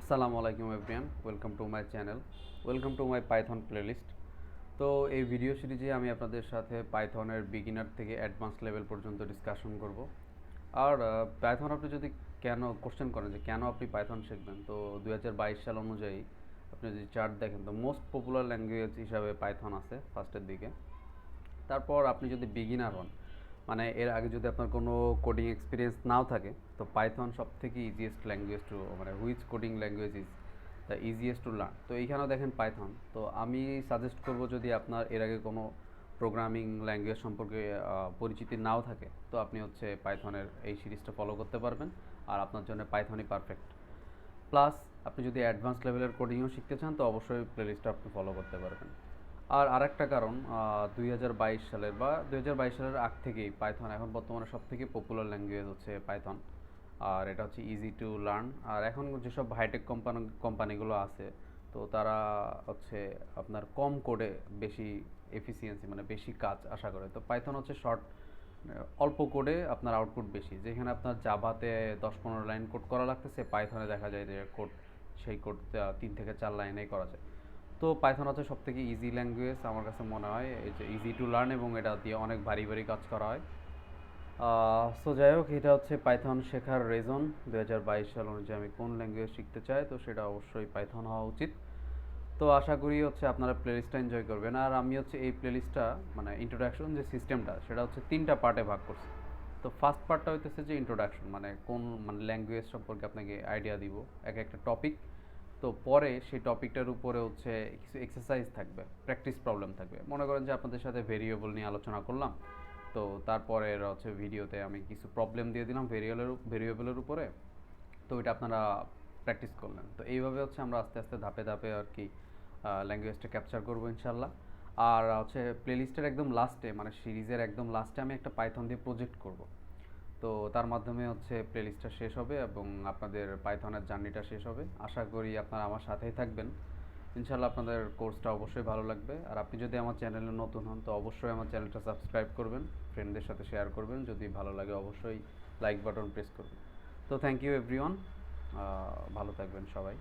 আসসালামু আলাইকুম everyone, welcome to my channel, welcome to my Python playlist. তো এই ভিডিও সিরিজে আমি আপনাদের সাথে পাইথনের বিগিনার থেকে অ্যাডভান্স লেভেল পর্যন্ত ডিসকাশন করব। আর পাইথন আপনি যদি কোশ্চেন করেন যে কেন আপনি পাইথন শিখবেন, তো 2022 সাল অনুযায়ী আপনি যদি চার্ট দেখেন তো মোস্ট পপুলার ল্যাঙ্গুয়েজ হিসাবে পাইথন আছে ফার্স্টের দিকে। তারপর আপনি যদি বিগিনার হন, মানে এর আগে যদি আপনার কোনো কোডিং এক্সপিরিয়েন্স নাও থাকে, তো পাইথন সব থেকে ইজিয়েস্ট ল্যাঙ্গুয়েজ টু, মানে which coding language is the easiest to learn. তো এইখানেও দেখেন পাইথন। তো আমি সাজেস্ট করব, যদি আপনার এর আগে কোনো প্রোগ্রামিং ল্যাঙ্গুয়েজ সম্পর্কে পরিচিতি নাও থাকে, তো আপনি হচ্ছে পাইথনের এই সিরিজটা ফলো করতে পারবেন, আর আপনার জন্য পাইথনই পারফেক্ট। প্লাস আপনি যদি অ্যাডভান্স লেভেলের কোডিংও শিখতে চান, তো অবশ্যই প্লেলিস্টটা আপনি ফলো করতে পারবেন। আর আরেকটা কারণ, 2022 সালের বা 2022 সালের আগ থেকেই পাইথন এখন বর্তমানে সবথেকে পপুলার ল্যাঙ্গুয়েজ হচ্ছে পাইথন। আর এটা হচ্ছে ইজি টু লার্ন। আর এখন যেসব হাইটেক কোম্পানিগুলো আছে, তো তারা হচ্ছে আপনার কম কোডে বেশি এফিসিয়েন্সি, মানে বেশি কাজ আশা করে। তো পাইথন হচ্ছে অল্প কোডে আপনার আউটপুট বেশি। যেখানে আপনার জাভাতে 10-15 লাইন কোড করা লাগতেছে, পাইথনে দেখা যায় যে সেই কোড 3 থেকে 4 লাইনেই করা যায়। তো পাইথন হচ্ছে সবথেকে ইজি ল্যাঙ্গুয়েজ আমার কাছে মনে হয়, এই যে ইজি টু লার্ন, এবং এটা দিয়ে অনেক ভারী ভারী কাজ করা হয়। সো যাই হোক, এটা হচ্ছে পাইথন শেখার রিজন। 2022 সাল অনুযায়ী আমি কোন ল্যাঙ্গুয়েজ শিখতে চাই, তো সেটা অবশ্যই পাইথন হওয়া উচিত। তো আশা করি হচ্ছে আপনারা প্লেলিস্টটা এনজয় করবেন। আর আমি হচ্ছে এই প্লেলিস্টটা, মানে ইন্ট্রোডাকশন যে সিস্টেমটা, সেটা হচ্ছে 3টা পার্টে ভাগ করছি। তো ফার্স্ট পার্টটা হইতেছে যে ইন্ট্রোডাকশন, মানে মানে ল্যাঙ্গুয়েজ সম্পর্কে আপনাকে আইডিয়া দিব, একটা টপিক। তো পরে সেই টপিকটার উপরে হচ্ছে কিছু এক্সারসাইজ থাকবে, প্র্যাকটিস প্রবলেম থাকবে। মনে করেন যে আপনাদের সাথে ভেরিয়েবল নিয়ে আলোচনা করলাম, তো তারপরে হচ্ছে ভিডিওতে আমি কিছু প্রবলেম দিয়ে দিলাম ভেরিয়েবলের উপরে। তো এটা আপনারা প্র্যাকটিস করলেন। তো এইভাবে হচ্ছে আমরা আস্তে আস্তে ধাপে ধাপে আর কি ল্যাঙ্গুয়েজটা ক্যাপচার করবো ইনশাল্লাহ। আর হচ্ছে প্লেলিস্টের একদম লাস্টে, মানে সিরিজের একদম লাস্টে আমি একটা পাইথন দিয়ে প্রজেক্ট করব। তো তার মাধ্যমে হচ্ছে প্লেলিস্টটা শেষ হবে এবং আপনাদের পাইথনের জার্নিটা শেষ হবে। আশা করি আপনারা আমার সাথেই থাকবেন। ইনশাল্লাহ আপনাদের কোর্সটা অবশ্যই ভালো লাগবে। আর আপনি যদি আমার চ্যানেলে নতুন হন, তো অবশ্যই আমার চ্যানেলটা সাবস্ক্রাইব করবেন, ফ্রেন্ডদের সাথে শেয়ার করবেন। যদি ভালো লাগে অবশ্যই লাইক বাটন প্রেস করবেন। তো থ্যাংক ইউ এভরিওয়ান, ভালো থাকবেন সবাই।